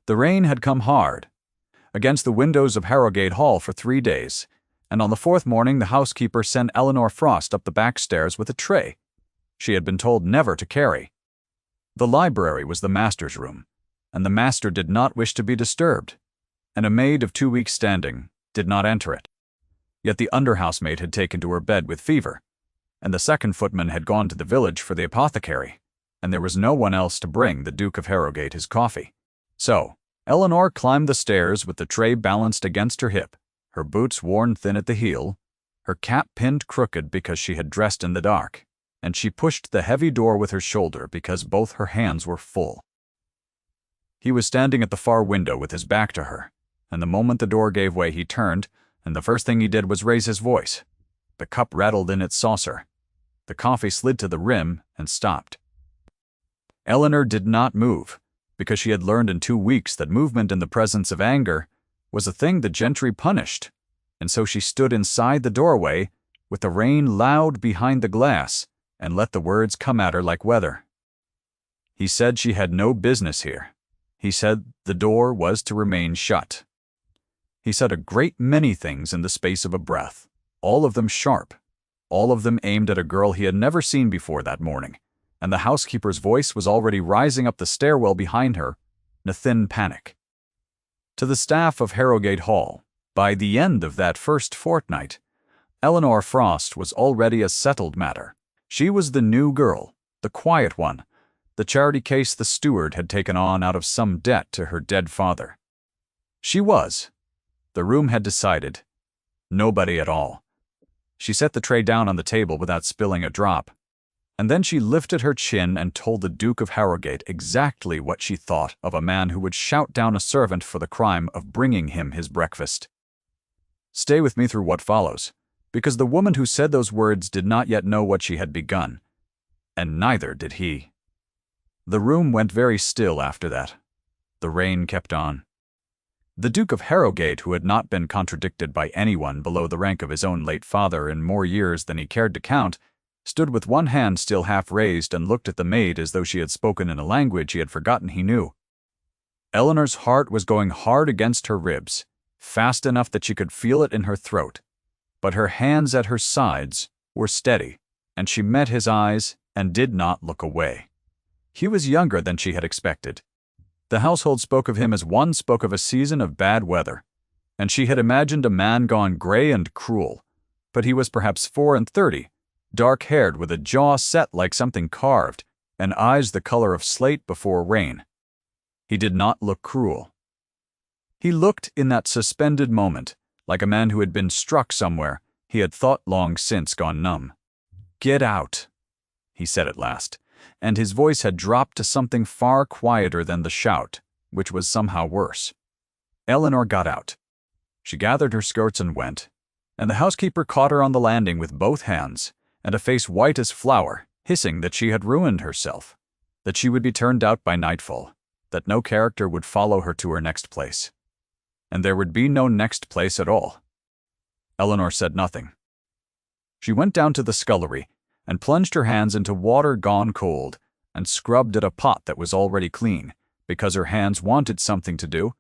The rain had come hard against the windows of Harrogate Hall for 3 days, and on the 4th morning the housekeeper sent Eleanor Frost up the back stairs with a tray she had been told never to carry. The library was the master's room, and the master did not wish to be disturbed, and a maid of 2 weeks' standing did not enter it. Yet the under-housemaid had taken to her bed with fever, and the second footman had gone to the village for the apothecary, and there was no one else to bring the Duke of Harrogate his coffee. So Eleanor climbed the stairs with the tray balanced against her hip, her boots worn thin at the heel, her cap pinned crooked because she had dressed in the dark, and she pushed the heavy door with her shoulder because both her hands were full. He was standing at the far window with his back to her, and the moment the door gave way he turned, and the first thing he did was raise his voice. The cup rattled in its saucer. The coffee slid to the rim and stopped. Eleanor did not move, because she had learned in 2 weeks that movement in the presence of anger was a thing the gentry punished, and so she stood inside the doorway with the rain loud behind the glass and let the words come at her like weather. He said she had no business here. He said the door was to remain shut. He said a great many things in the space of a breath, all of them sharp, all of them aimed at a girl he had never seen before that morning, and the housekeeper's voice was already rising up the stairwell behind her in a thin panic. To the staff of Harrogate Hall, by the end of that first fortnight, Eleanor Frost was already a settled matter. She was the new girl, the quiet one, the charity case the steward had taken on out of some debt to her dead father. She was, the room had decided, nobody at all. She set the tray down on the table without spilling a drop, and then she lifted her chin and told the Duke of Harrogate exactly what she thought of a man who would shout down a servant for the crime of bringing him his breakfast. Stay with me through what follows, because the woman who said those words did not yet know what she had begun, and neither did he. The room went very still after that. The rain kept on. The Duke of Harrogate, who had not been contradicted by anyone below the rank of his own late father in more years than he cared to count, stood with one hand still half raised and looked at the maid as though she had spoken in a language he had forgotten he knew. Eleanor's heart was going hard against her ribs, fast enough that she could feel it in her throat, but her hands at her sides were steady, and she met his eyes and did not look away. He was younger than she had expected. The household spoke of him as one spoke of a season of bad weather, and she had imagined a man gone gray and cruel, but he was perhaps 34, dark-haired with a jaw set like something carved, and eyes the color of slate before rain. He did not look cruel. He looked, in that suspended moment, like a man who had been struck somewhere he had thought long since gone numb. "Get out," he said at last, and his voice had dropped to something far quieter than the shout, which was somehow worse. Eleanor got out. She gathered her skirts and went, and the housekeeper caught her on the landing with both hands, and a face white as flour, hissing that she had ruined herself, that she would be turned out by nightfall, that no character would follow her to her next place. And there would be no next place at all. Eleanor said nothing. She went down to the scullery and plunged her hands into water gone cold and scrubbed at a pot that was already clean, because her hands wanted something to do,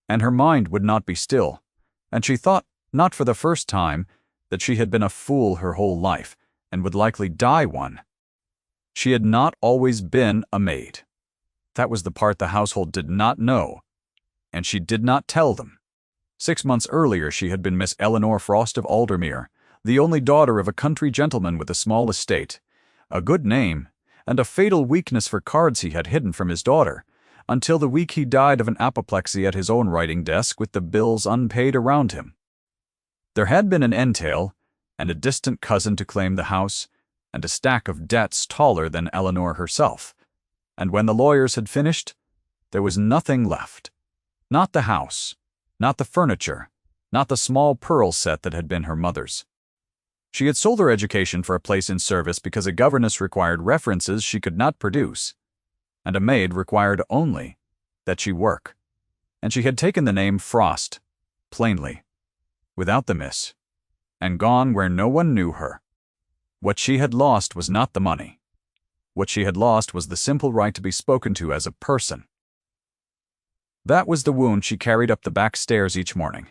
and her mind would not be still, and she thought, not for the first time, that she had been a fool her whole life and would likely die one. She had not always been a maid. That was the part the household did not know, and she did not tell them. 6 months earlier she had been Miss Eleanor Frost of Aldermere, the only daughter of a country gentleman with a small estate, a good name, and a fatal weakness for cards he had hidden from his daughter, until the week he died of an apoplexy at his own writing desk with the bills unpaid around him. There had been an entail, and a distant cousin to claim the house, and a stack of debts taller than Eleanor herself, and when the lawyers had finished, there was nothing left. Not the house, not the furniture, not the small pearl set that had been her mother's. She had sold her education for a place in service because a governess required references she could not produce, and a maid required only that she work, and she had taken the name Frost, plainly, without the miss, and gone where no one knew her. What she had lost was not the money. What she had lost was the simple right to be spoken to as a person. That was the wound she carried up the back stairs each morning,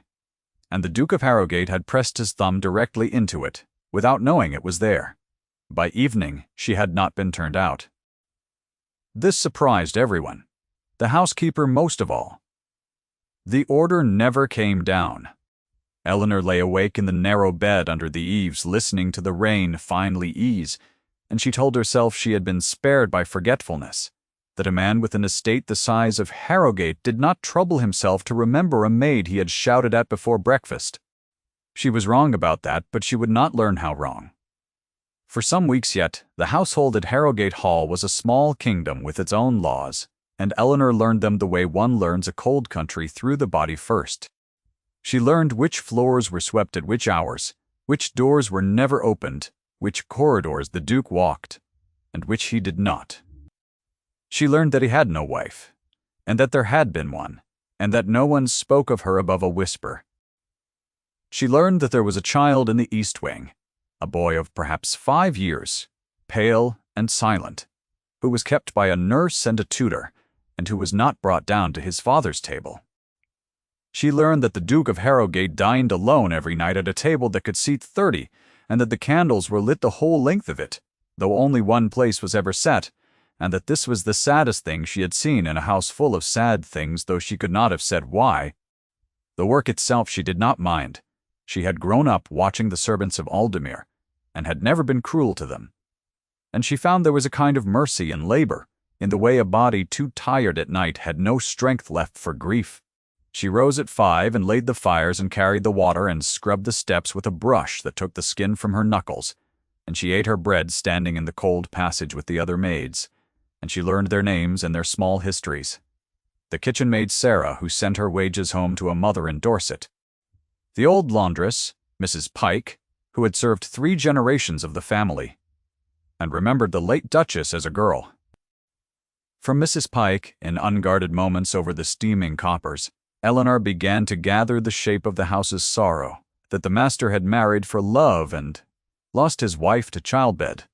and the Duke of Harrogate had pressed his thumb directly into it, without knowing it was there. By evening, she had not been turned out. This surprised everyone, the housekeeper most of all. The order never came down. Eleanor lay awake in the narrow bed under the eaves, listening to the rain finally ease, and she told herself she had been spared by forgetfulness, that a man with an estate the size of Harrogate did not trouble himself to remember a maid he had shouted at before breakfast. She was wrong about that, but she would not learn how wrong. For some weeks yet, the household at Harrogate Hall was a small kingdom with its own laws, and Eleanor learned them the way one learns a cold country through the body first. She learned which floors were swept at which hours, which doors were never opened, which corridors the Duke walked, and which he did not. She learned that he had no wife, and that there had been one, and that no one spoke of her above a whisper. She learned that there was a child in the East Wing, a boy of perhaps 5 years, pale and silent, who was kept by a nurse and a tutor, and who was not brought down to his father's table. She learned that the Duke of Harrogate dined alone every night at a table that could seat 30, and that the candles were lit the whole length of it, though only one place was ever set, and that this was the saddest thing she had seen in a house full of sad things, though she could not have said why. The work itself she did not mind. She had grown up watching the servants of Aldemir, and had never been cruel to them. And she found there was a kind of mercy in labor, in the way a body too tired at night had no strength left for grief. She rose at 5 and laid the fires and carried the water and scrubbed the steps with a brush that took the skin from her knuckles, and she ate her bread standing in the cold passage with the other maids, and she learned their names and their small histories. The kitchen maid Sarah, who sent her wages home to a mother in Dorset. The old laundress, Mrs. Pike, who had served 3 generations of the family, and remembered the late Duchess as a girl. From Mrs. Pike, in unguarded moments over the steaming coppers, Eleanor began to gather the shape of the house's sorrow, that the master had married for love and lost his wife to childbed,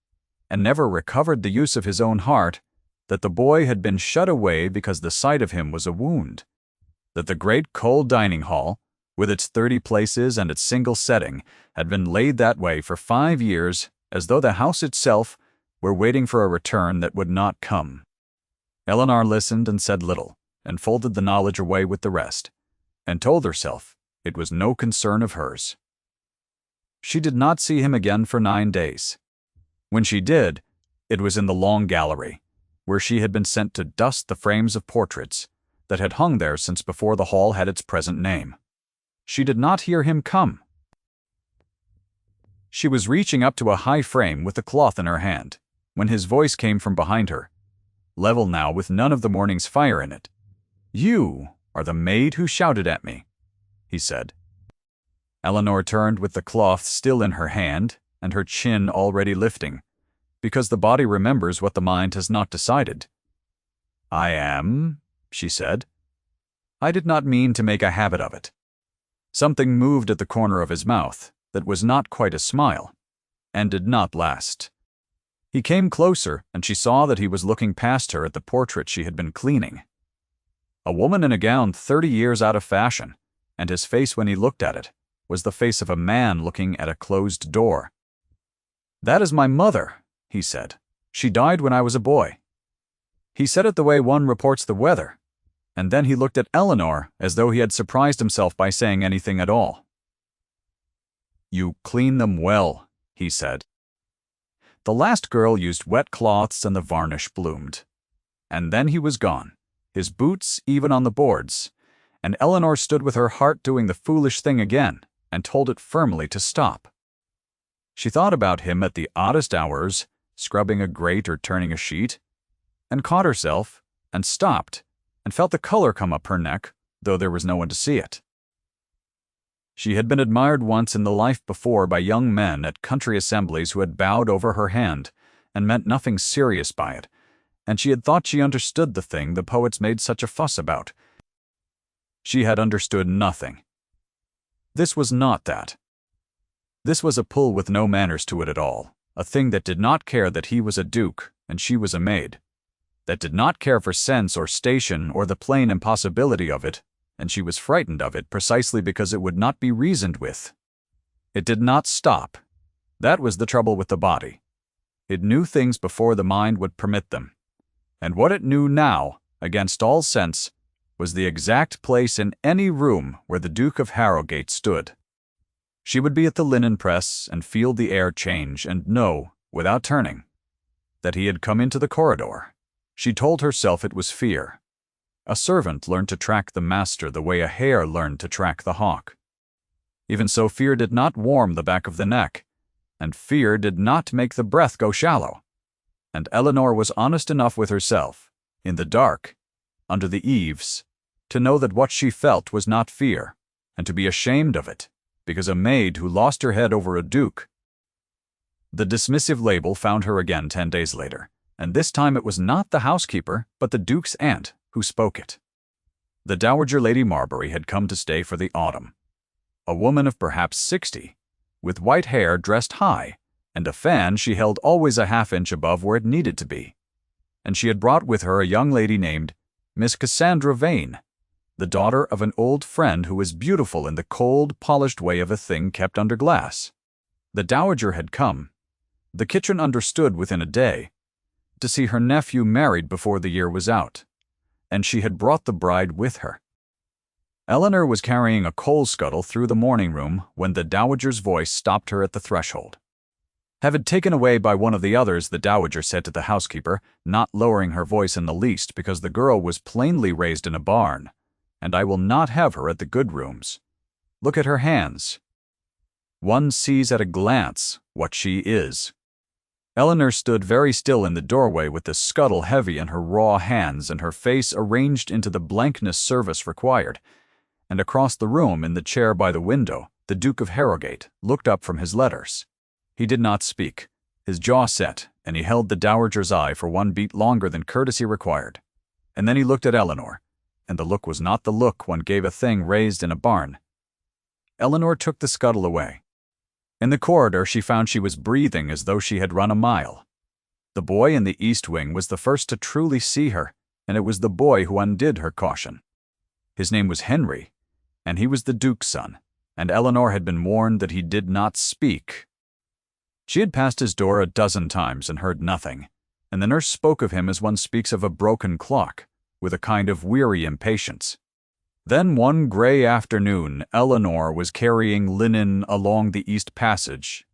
and never recovered the use of his own heart, that the boy had been shut away because the sight of him was a wound, that the great cold dining hall, with its 30 places and its single setting, had been laid that way for 5 years, as though the house itself were waiting for a return that would not come. Eleanor listened and said little, and folded the knowledge away with the rest, and told herself it was no concern of hers. She did not see him again for 9 days. When she did, it was in the long gallery, where she had been sent to dust the frames of portraits that had hung there since before the hall had its present name. She did not hear him come. She was reaching up to a high frame with a cloth in her hand, when his voice came from behind her, level now with none of the morning's fire in it. "You are the maid who shouted at me," he said. Eleanor turned with the cloth still in her hand and her chin already lifting, because the body remembers what the mind has not decided. "I am," she said. "I did not mean to make a habit of it." Something moved at the corner of his mouth that was not quite a smile, and did not last. He came closer, and she saw that he was looking past her at the portrait she had been cleaning. A woman in a gown 30 years out of fashion, and his face when he looked at it was the face of a man looking at a closed door. "That is my mother," he said. "She died when I was a boy." He said it the way one reports the weather, and then he looked at Eleanor as though he had surprised himself by saying anything at all. "You clean them well," he said. The last girl used wet cloths and the varnish bloomed. And then he was gone, his boots even on the boards, and Eleanor stood with her heart doing the foolish thing again, and told it firmly to stop. She thought about him at the oddest hours, scrubbing a grate or turning a sheet, and caught herself, and stopped, and felt the color come up her neck, though there was no one to see it. She had been admired once in the life before by young men at country assemblies who had bowed over her hand, and meant nothing serious by it, and she had thought she understood the thing the poets made such a fuss about. She had understood nothing. This was not that. This was a pull with no manners to it at all, a thing that did not care that he was a duke and she was a maid. that did not care for sense or station or the plain impossibility of it, and she was frightened of it precisely because it would not be reasoned with. It did not stop. That was the trouble with the body. It knew things before the mind would permit them. And what it knew now, against all sense, was the exact place in any room where the Duke of Harrogate stood. She would be at the linen press and feel the air change and know, without turning, that he had come into the corridor. She told herself it was fear. A servant learned to track the master the way a hare learned to track the hawk. Even so, fear did not warm the back of the neck, and fear did not make the breath go shallow. And Eleanor was honest enough with herself, in the dark, under the eaves, to know that what she felt was not fear, and to be ashamed of it, because a maid who lost her head over a duke. The dismissive label found her again 10 days later, and this time it was not the housekeeper, but the Duke's aunt, who spoke it. The Dowager Lady Marbury had come to stay for the autumn. A woman of perhaps 60, with white hair dressed high, and a fan she held always a half-inch above where it needed to be. And she had brought with her a young lady named Miss Cassandra Vane, the daughter of an old friend who was beautiful in the cold, polished way of a thing kept under glass. The dowager had come, the kitchen understood within a day, to see her nephew married before the year was out, and she had brought the bride with her. Eleanor was carrying a coal scuttle through the morning room when the dowager's voice stopped her at the threshold. Have it taken away by one of the others, the dowager said to the housekeeper, not lowering her voice in the least because the girl was plainly raised in a barn, and I will not have her at the good rooms. Look at her hands. One sees at a glance what she is. Eleanor stood very still in the doorway with the scuttle heavy in her raw hands and her face arranged into the blankness service required, and across the room in the chair by the window, the Duke of Harrogate looked up from his letters. He did not speak, his jaw set, and he held the dowager's eye for one beat longer than courtesy required. And then he looked at Eleanor, and the look was not the look one gave a thing raised in a barn. Eleanor took the scuttle away. In the corridor she found she was breathing as though she had run a mile. The boy in the east wing was the first to truly see her, and it was the boy who undid her caution. His name was Henry, and he was the Duke's son, and Eleanor had been warned that he did not speak. She had passed his door a dozen times and heard nothing, and the nurse spoke of him as one speaks of a broken clock, with a kind of weary impatience. Then one gray afternoon, Eleanor was carrying linen along the east passage,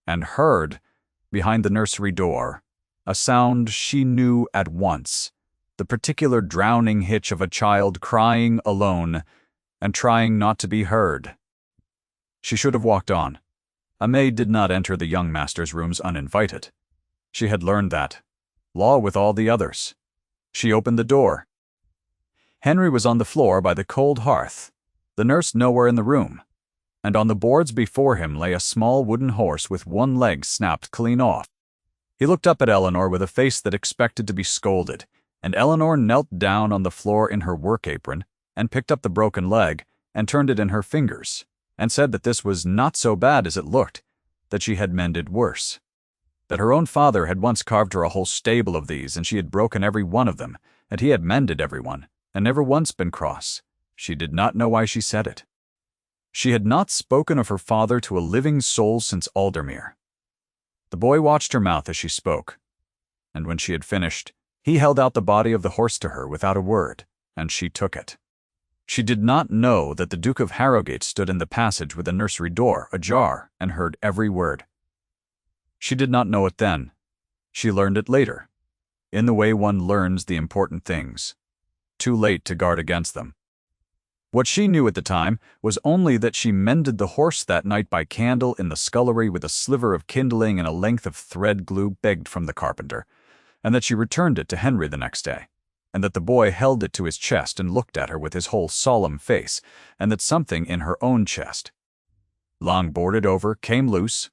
and heard, behind the nursery door, a sound she knew at once, the particular drowning hitch of a child crying alone and trying not to be heard. She should have walked on. A maid did not enter the young master's rooms uninvited. She had learned that. Law with all the others. She opened the door. Henry was on the floor by the cold hearth, the nurse nowhere in the room, and on the boards before him lay a small wooden horse with one leg snapped clean off. He looked up at Eleanor with a face that expected to be scolded, and Eleanor knelt down on the floor in her work apron and picked up the broken leg and turned it in her fingers, and said that this was not so bad as it looked, that she had mended worse. That her own father had once carved her a whole stable of these, and she had broken every one of them, and he had mended every one, and never once been cross. She did not know why she said it. She had not spoken of her father to a living soul since Aldermere. The boy watched her mouth as she spoke, and when she had finished, he held out the body of the horse to her without a word, and she took it. She did not know that the Duke of Harrogate stood in the passage with the nursery door ajar and heard every word. She did not know it then. She learned it later, in the way one learns the important things, too late to guard against them. What she knew at the time was only that she mended the horse that night by candle in the scullery with a sliver of kindling and a length of thread glue begged from the carpenter, and that she returned it to Henry the next day, and that the boy held it to his chest and looked at her with his whole solemn face, and that something in her own chest, long boarded over, came loose.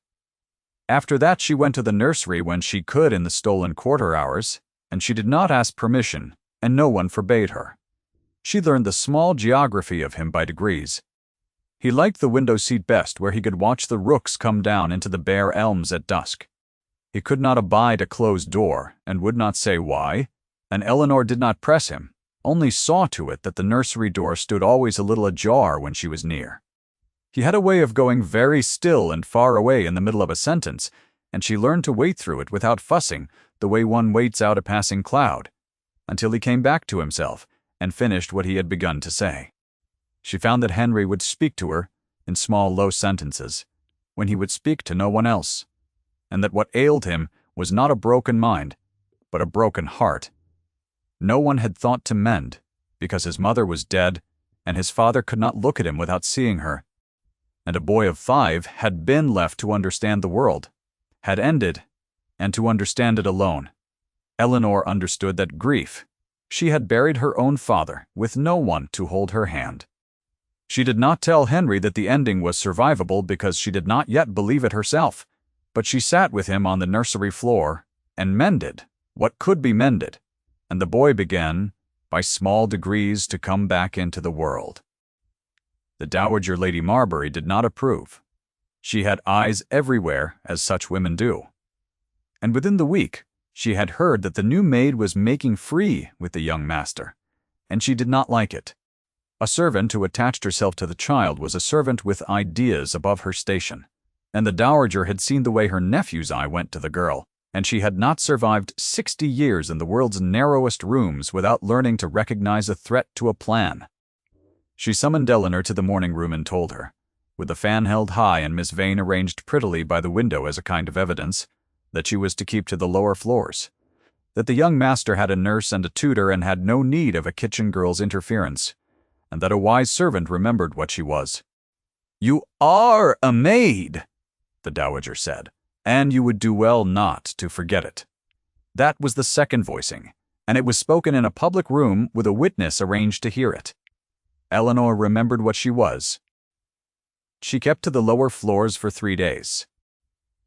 After that she went to the nursery when she could in the stolen quarter hours, and she did not ask permission, and no one forbade her. She learned the small geography of him by degrees. He liked the window seat best, where he could watch the rooks come down into the bare elms at dusk. He could not abide a closed door, and would not say why, and Eleanor did not press him, only saw to it that the nursery door stood always a little ajar when she was near. He had a way of going very still and far away in the middle of a sentence, and she learned to wait through it without fussing, the way one waits out a passing cloud, until he came back to himself and finished what he had begun to say. She found that Henry would speak to her in small, low sentences, when he would speak to no one else, and that what ailed him was not a broken mind, but a broken heart. No one had thought to mend, because his mother was dead, and his father could not look at him without seeing her. And a boy of 5 had been left to understand the world, had ended, and to understand it alone. Eleanor understood that grief. She had buried her own father, with no one to hold her hand. She did not tell Henry that the ending was survivable because she did not yet believe it herself, but she sat with him on the nursery floor and mended what could be mended, and the boy began, by small degrees, to come back into the world. The Dowager Lady Marbury did not approve. She had eyes everywhere, as such women do. And within the week, she had heard that the new maid was making free with the young master, and she did not like it. A servant who attached herself to the child was a servant with ideas above her station, and the dowager had seen the way her nephew's eye went to the girl, and she had not survived 60 years in the world's narrowest rooms without learning to recognize a threat to a plan. She summoned Eleanor to the morning room and told her, with the fan held high and Miss Vane arranged prettily by the window as a kind of evidence, that she was to keep to the lower floors, that the young master had a nurse and a tutor and had no need of a kitchen girl's interference, and that a wise servant remembered what she was. "You are a maid," the dowager said, "and you would do well not to forget it." That was the second voicing, and it was spoken in a public room with a witness arranged to hear it. Eleanor remembered what she was. She kept to the lower floors for 3 days.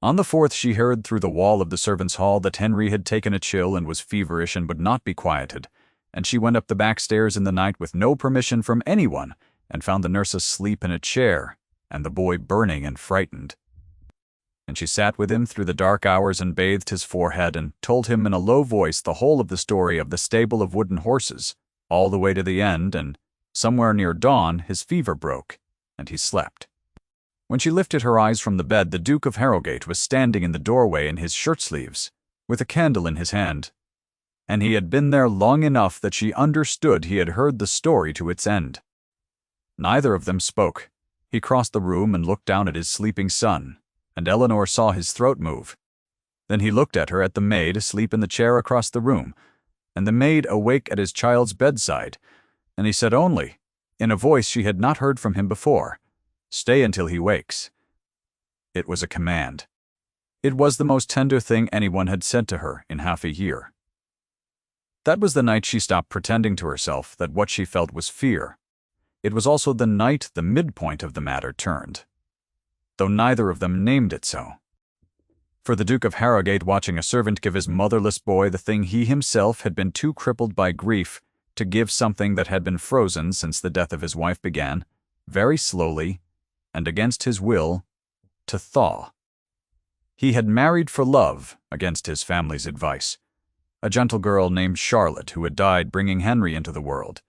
On the 4th she heard through the wall of the servants' hall that Henry had taken a chill and was feverish and would not be quieted, and she went up the back stairs in the night with no permission from anyone and found the nurse asleep in a chair and the boy burning and frightened. And she sat with him through the dark hours and bathed his forehead and told him in a low voice the whole of the story of the stable of wooden horses, all the way to the end, and somewhere near dawn his fever broke, and he slept. When she lifted her eyes from the bed, the Duke of Harrogate was standing in the doorway in his shirt-sleeves, with a candle in his hand, and he had been there long enough that she understood he had heard the story to its end. Neither of them spoke. He crossed the room and looked down at his sleeping son, and Eleanor saw his throat move. Then he looked at her, at the maid asleep in the chair across the room, and the maid awake at his child's bedside, and he said only, in a voice she had not heard from him before, "Stay until he wakes." It was a command. It was the most tender thing anyone had said to her in half a year. That was the night she stopped pretending to herself that what she felt was fear. It was also the night the midpoint of the matter turned, though neither of them named it so. For the Duke of Harrogate, watching a servant give his motherless boy the thing he himself had been too crippled by grief to give, something that had been frozen since the death of his wife began, very slowly, and against his will, to thaw. He had married for love, against his family's advice, a gentle girl named Charlotte who had died bringing Henry into the world,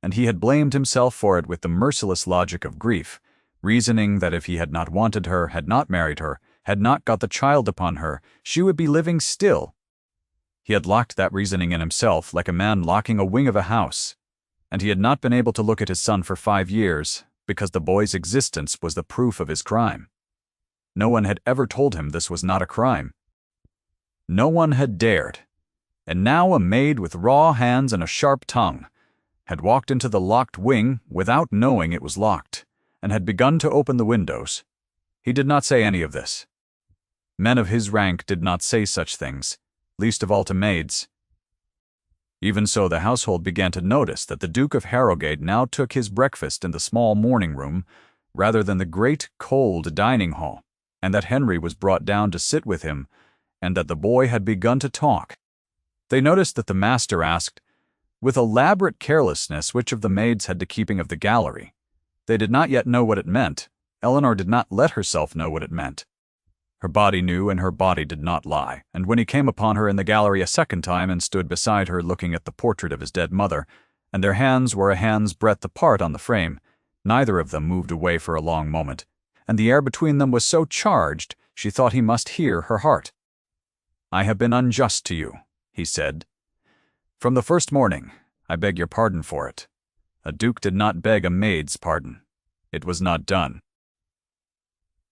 and he had blamed himself for it with the merciless logic of grief, reasoning that if he had not wanted her, had not married her, had not got the child upon her, she would be living still. He had locked that reasoning in himself like a man locking a wing of a house, and he had not been able to look at his son for 5 years, because the boy's existence was the proof of his crime. No one had ever told him this was not a crime. No one had dared, and now a maid with raw hands and a sharp tongue had walked into the locked wing without knowing it was locked, and had begun to open the windows. He did not say any of this. Men of his rank did not say such things, least of all to maids. Even so, the household began to notice that the Duke of Harrogate now took his breakfast in the small morning room rather than the great, cold dining hall, and that Henry was brought down to sit with him, and that the boy had begun to talk. They noticed that the master asked, with elaborate carelessness, which of the maids had the keeping of the gallery. They did not yet know what it meant. Eleanor did not let herself know what it meant. Her body knew, and her body did not lie, and when he came upon her in the gallery a second time and stood beside her looking at the portrait of his dead mother, and their hands were a hand's breadth apart on the frame, neither of them moved away for a long moment, and the air between them was so charged she thought he must hear her heart. "I have been unjust to you," he said. "From the first morning, I beg your pardon for it. A duke did not beg a maid's pardon. It was not done."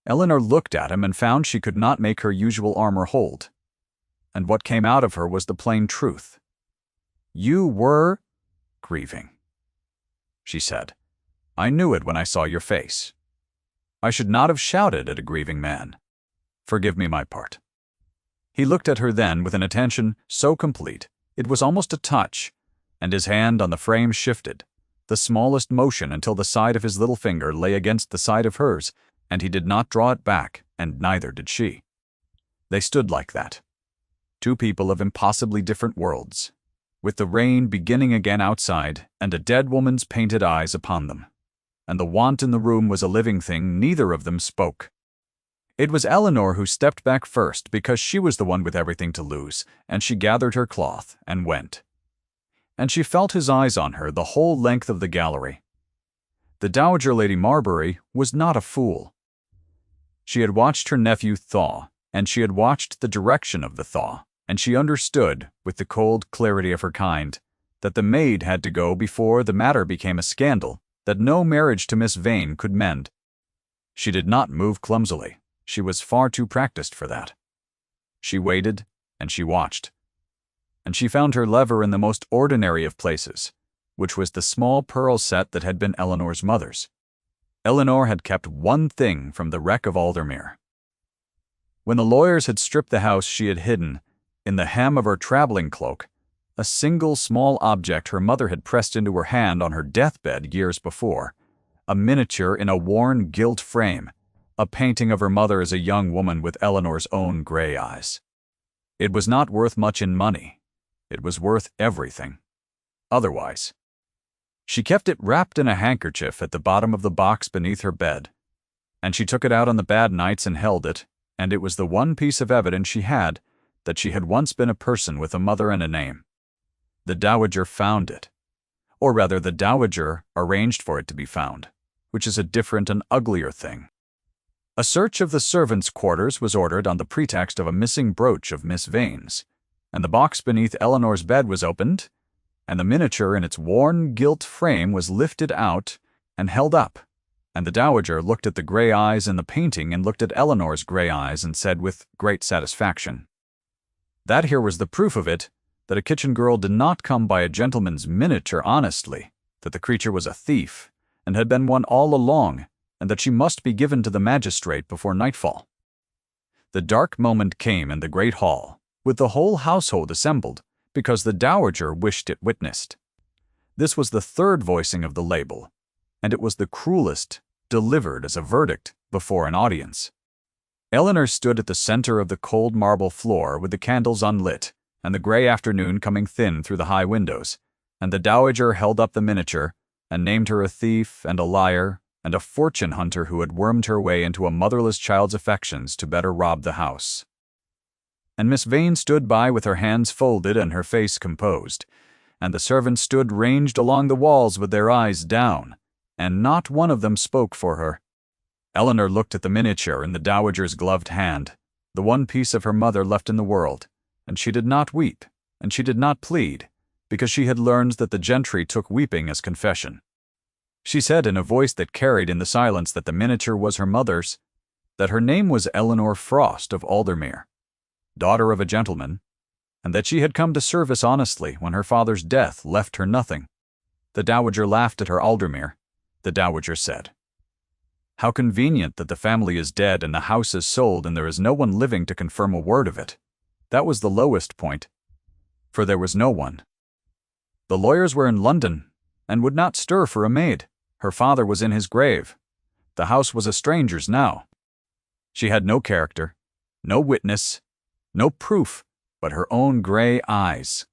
Eleanor looked at him and found she could not make her usual armor hold. And what came out of her was the plain truth. "You were grieving," she said. "I knew it when I saw your face. I should not have shouted at a grieving man. Forgive me my part." He looked at her then with an attention so complete it was almost a touch, and his hand on the frame shifted, the smallest motion until the side of his little finger lay against the side of hers, and he did not draw it back, and neither did she. They stood like that, two people of impossibly different worlds, with the rain beginning again outside and a dead woman's painted eyes upon them. And the want in the room was a living thing. Neither of them spoke. It was Eleanor who stepped back first because she was the one with everything to lose, and she gathered her cloth and went. And she felt his eyes on her the whole length of the gallery. The Dowager Lady Marbury was not a fool. She had watched her nephew thaw, and she had watched the direction of the thaw, and she understood, with the cold clarity of her kind, that the maid had to go before the matter became a scandal that no marriage to Miss Vane could mend. She did not move clumsily. She was far too practiced for that. She waited, and she watched. And she found her lever in the most ordinary of places, which was the small pearl set that had been Eleanor's mother's. Eleanor had kept one thing from the wreck of Aldermere. When the lawyers had stripped the house, she had hidden, in the hem of her traveling cloak, a single small object her mother had pressed into her hand on her deathbed years before, a miniature in a worn gilt frame, a painting of her mother as a young woman with Eleanor's own gray eyes. It was not worth much in money. It was worth everything. Otherwise. She kept it wrapped in a handkerchief at the bottom of the box beneath her bed, and she took it out on the bad nights and held it, and it was the one piece of evidence she had that she had once been a person with a mother and a name. The Dowager found it. Or rather, the Dowager arranged for it to be found, which is a different and uglier thing. A search of the servants' quarters was ordered on the pretext of a missing brooch of Miss Vane's, and the box beneath Eleanor's bed was opened, and the miniature in its worn gilt frame was lifted out and held up, and the Dowager looked at the gray eyes in the painting and looked at Eleanor's gray eyes and said with great satisfaction, "That here was the proof of it, that a kitchen girl did not come by a gentleman's miniature honestly, that the creature was a thief, and had been one all along, and that she must be given to the magistrate before nightfall." The dark moment came in the great hall, with the whole household assembled, because the Dowager wished it witnessed. This was the third voicing of the label, and it was the cruelest, delivered as a verdict before an audience. Eleanor stood at the center of the cold marble floor with the candles unlit, and the gray afternoon coming thin through the high windows, and the Dowager held up the miniature, and named her a thief and a liar and a fortune hunter who had wormed her way into a motherless child's affections to better rob the house. And Miss Vane stood by with her hands folded and her face composed, and the servants stood ranged along the walls with their eyes down, and not one of them spoke for her. Eleanor looked at the miniature in the Dowager's gloved hand, the one piece of her mother left in the world, and she did not weep, and she did not plead, because she had learned that the gentry took weeping as confession. She said in a voice that carried in the silence that the miniature was her mother's, that her name was Eleanor Frost of Aldermere, daughter of a gentleman, and that she had come to service honestly when her father's death left her nothing. The Dowager laughed at her Aldermere. The Dowager said, "How convenient that the family is dead and the house is sold and there is no one living to confirm a word of it." That was the lowest point, for there was no one. The lawyers were in London, and would not stir for a maid. Her father was in his grave. The house was a stranger's now. She had no character, no witness, no proof but her own gray eyes,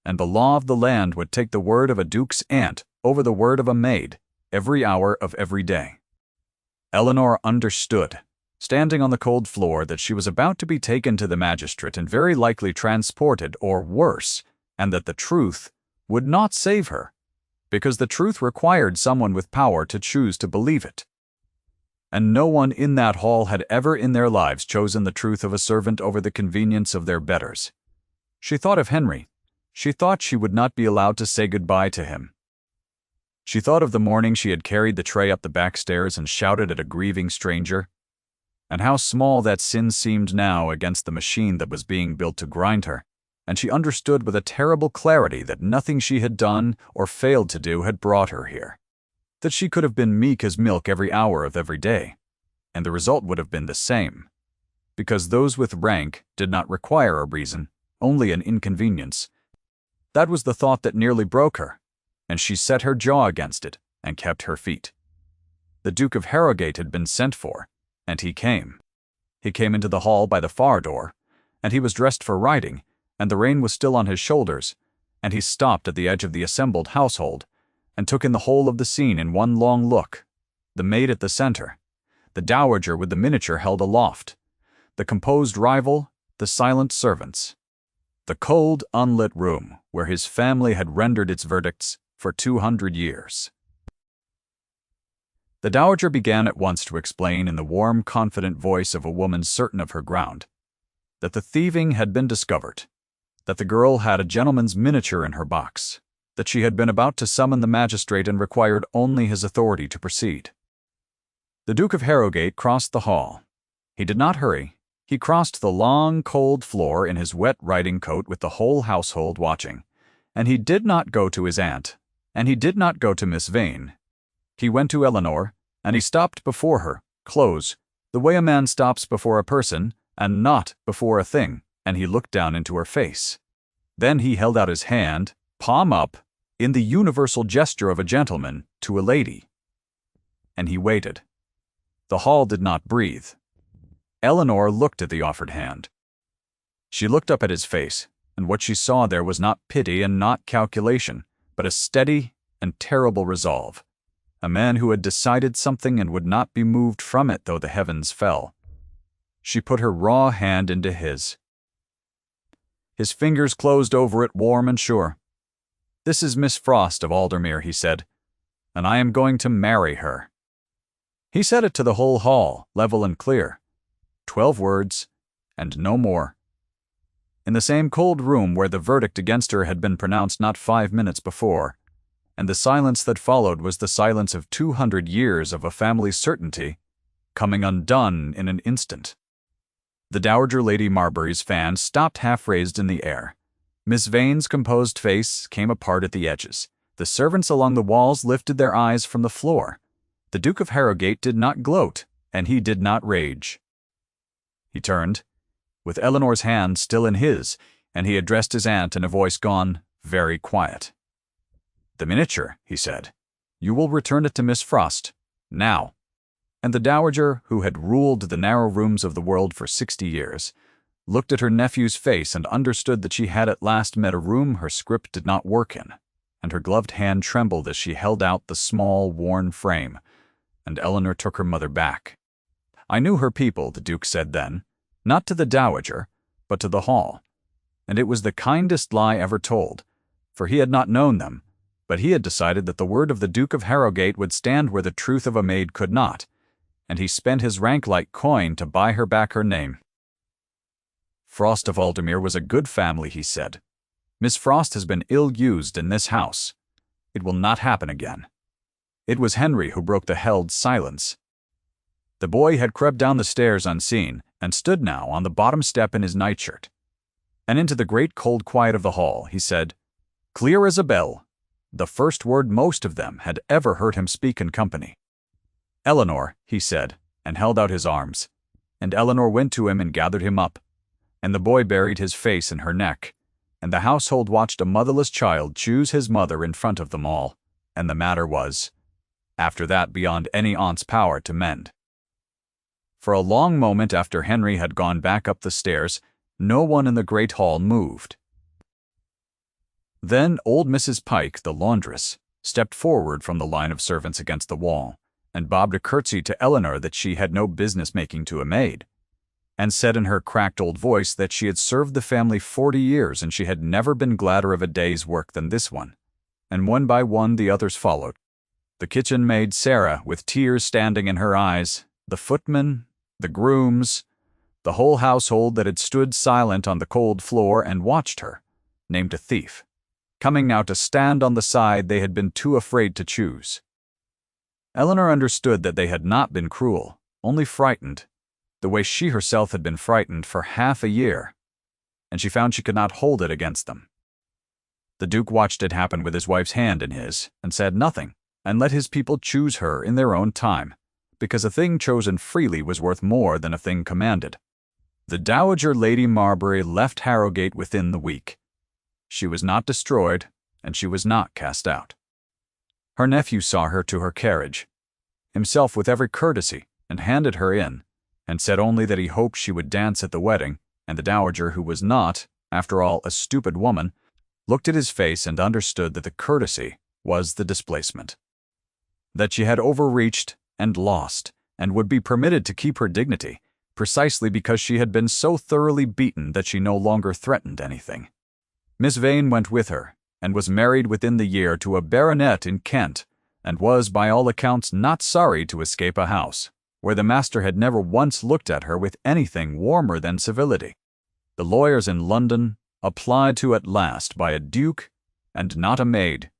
and the law of the land would take the word of a duke's aunt over the word of a maid every hour of every day. Eleanor understood, standing on the cold floor, that she was about to be taken to the magistrate and very likely transported, or worse, and that the truth would not save her, because the truth required someone with power to choose to believe it. And no one in that hall had ever in their lives chosen the truth of a servant over the convenience of their betters. She thought of Henry. She thought she would not be allowed to say goodbye to him. She thought of the morning she had carried the tray up the back stairs and shouted at a grieving stranger, and how small that sin seemed now against the machine that was being built to grind her, and she understood with a terrible clarity that nothing she had done or failed to do had brought her here, that she could have been meek as milk every hour of every day, and the result would have been the same, because those with rank did not require a reason, only an inconvenience. That was the thought that nearly broke her, and she set her jaw against it and kept her feet. The Duke of Harrogate had been sent for, and he came. He came into the hall by the far door, and he was dressed for riding, and the rein was still on his shoulders, and he stopped at the edge of the assembled household, and took in the whole of the scene in one long look. The maid at the center, the dowager with the miniature held aloft, the composed rival, the silent servants, the cold, unlit room where his family had rendered its verdicts for 200 years. The dowager began at once to explain in the warm, confident voice of a woman certain of her ground, that the thieving had been discovered, that the girl had a gentleman's miniature in her box, that she had been about to summon the magistrate and required only his authority to proceed. The Duke of Harrogate crossed the hall. He did not hurry. He crossed the long, cold floor in his wet riding coat with the whole household watching, and he did not go to his aunt, and he did not go to Miss Vane. He went to Eleanor, and he stopped before her, close, the way a man stops before a person, and not before a thing, and he looked down into her face. Then he held out his hand, palm up, in the universal gesture of a gentleman, to a lady. And he waited. The hall did not breathe. Eleanor looked at the offered hand. She looked up at his face, and what she saw there was not pity and not calculation, but a steady and terrible resolve. A man who had decided something and would not be moved from it though the heavens fell. She put her raw hand into his. His fingers closed over it warm and sure. "This is Miss Frost of Aldermere," he said, "and I am going to marry her." He said it to the whole hall, level and clear. 12 words, and no more. In the same cold room where the verdict against her had been pronounced not 5 minutes before, and the silence that followed was the silence of 200 years of a family's certainty, coming undone in an instant. The Dowager Lady Marbury's fan stopped half-raised in the air. Miss Vane's composed face came apart at the edges. The servants along the walls lifted their eyes from the floor. The Duke of Harrogate did not gloat, and he did not rage. He turned, with Eleanor's hand still in his, and he addressed his aunt in a voice gone very quiet. "The miniature," he said. "You will return it to Miss Frost, now." And the dowager, who had ruled the narrow rooms of the world for 60 years, looked at her nephew's face and understood that she had at last met a room her script did not work in, and her gloved hand trembled as she held out the small, worn frame, and Eleanor took her mother back. "I knew her people," the Duke said then, not to the dowager, but to the hall, and it was the kindest lie ever told, for he had not known them, but he had decided that the word of the Duke of Harrogate would stand where the truth of a maid could not, and he spent his rank like coin to buy her back her name. Frost of Aldermere was a good family, he said. Miss Frost has been ill-used in this house. It will not happen again. It was Henry who broke the held silence. The boy had crept down the stairs unseen, and stood now on the bottom step in his nightshirt. And into the great cold quiet of the hall he said, clear as a bell, the first word most of them had ever heard him speak in company. "Eleanor," he said, and held out his arms. And Eleanor went to him and gathered him up. And the boy buried his face in her neck. And the household watched a motherless child choose his mother in front of them all. And the matter was, after that, beyond any aunt's power to mend. For a long moment after Henry had gone back up the stairs, no one in the great hall moved. Then old Mrs. Pike, the laundress, stepped forward from the line of servants against the wall, and bobbed a curtsy to Eleanor that she had no business making to a maid, and said in her cracked old voice that she had served the family 40 years and she had never been gladder of a day's work than this one. And one by one the others followed. The kitchen maid Sarah, with tears standing in her eyes, the footman, the grooms, the whole household that had stood silent on the cold floor and watched her, named a thief, coming now to stand on the side they had been too afraid to choose. Eleanor understood that they had not been cruel, only frightened, the way she herself had been frightened for half a year, and she found she could not hold it against them. The Duke watched it happen with his wife's hand in his, and said nothing, and let his people choose her in their own time, because a thing chosen freely was worth more than a thing commanded. The Dowager Lady Marbury left Harrogate within the week. She was not destroyed, and she was not cast out. Her nephew saw her to her carriage, himself with every courtesy, and handed her in, and said only that he hoped she would dance at the wedding, and the dowager, who was not, after all, a stupid woman, looked at his face and understood that the courtesy was the displacement. That she had overreached and lost, and would be permitted to keep her dignity, precisely because she had been so thoroughly beaten that she no longer threatened anything. Miss Vane went with her, and was married within the year to a baronet in Kent, and was, by all accounts, not sorry to escape a house where the master had never once looked at her with anything warmer than civility. The lawyers in London, applied to at last by a duke and not a maid,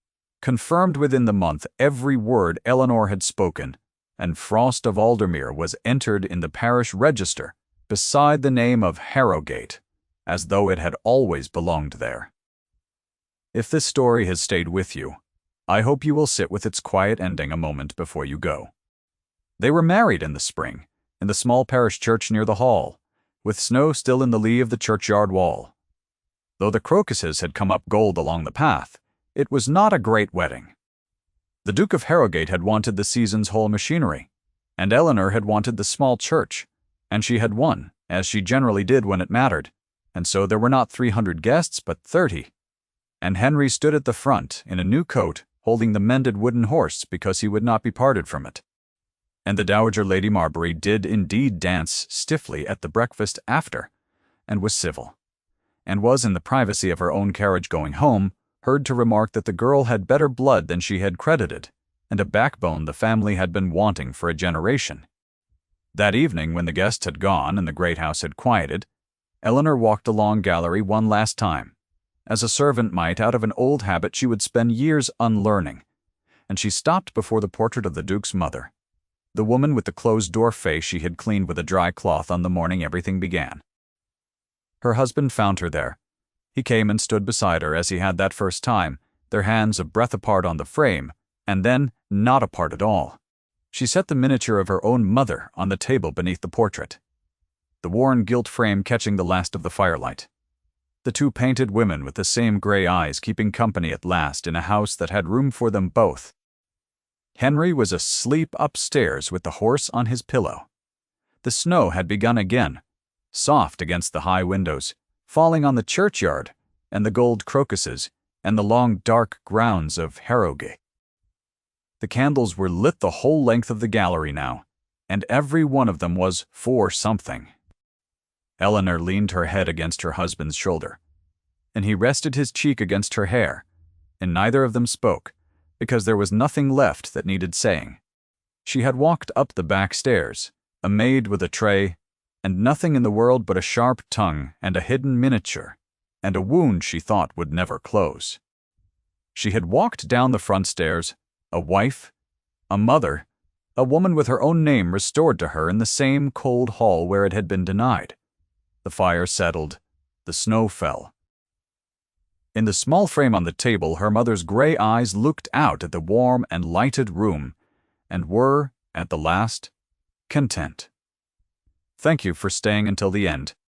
confirmed within the month every word Eleanor had spoken, and Frost of Aldermere was entered in the parish register beside the name of Harrogate, as though it had always belonged there. If this story has stayed with you, I hope you will sit with its quiet ending a moment before you go. They were married in the spring, in the small parish church near the hall, with snow still in the lee of the churchyard wall. Though the crocuses had come up gold along the path, it was not a great wedding. The Duke of Harrogate had wanted the season's whole machinery, and Eleanor had wanted the small church, and she had won, as she generally did when it mattered, and so there were not 300 guests, but 30. And Henry stood at the front, in a new coat, holding the mended wooden horse because he would not be parted from it. And the Dowager Lady Marbury did indeed dance stiffly at the breakfast after, and was civil, and was in the privacy of her own carriage going home, heard to remark that the girl had better blood than she had credited, and a backbone the family had been wanting for a generation. That evening, when the guests had gone and the great house had quieted, Eleanor walked the long gallery one last time, as a servant might out of an old habit she would spend years unlearning, and she stopped before the portrait of the Duke's mother, the woman with the closed-door face she had cleaned with a dry cloth on the morning everything began. Her husband found her there. He came and stood beside her as he had that first time, their hands a breath apart on the frame, and then not apart at all. She set the miniature of her own mother on the table beneath the portrait, the worn gilt frame catching the last of the firelight. The two painted women with the same gray eyes keeping company at last in a house that had room for them both. Henry was asleep upstairs with the horse on his pillow. The snow had begun again, soft against the high windows, falling on the churchyard and the gold crocuses and the long dark grounds of Harrogate. The candles were lit the whole length of the gallery now, and every one of them was for something. Eleanor leaned her head against her husband's shoulder, and he rested his cheek against her hair, and neither of them spoke, because there was nothing left that needed saying. She had walked up the back stairs, a maid with a tray, and nothing in the world but a sharp tongue and a hidden miniature, and a wound she thought would never close. She had walked down the front stairs, a wife, a mother, a woman with her own name restored to her in the same cold hall where it had been denied. The fire settled, the snow fell. In the small frame on the table, her mother's gray eyes looked out at the warm and lighted room, and were, at the last, content. "Thank you for staying until the end,"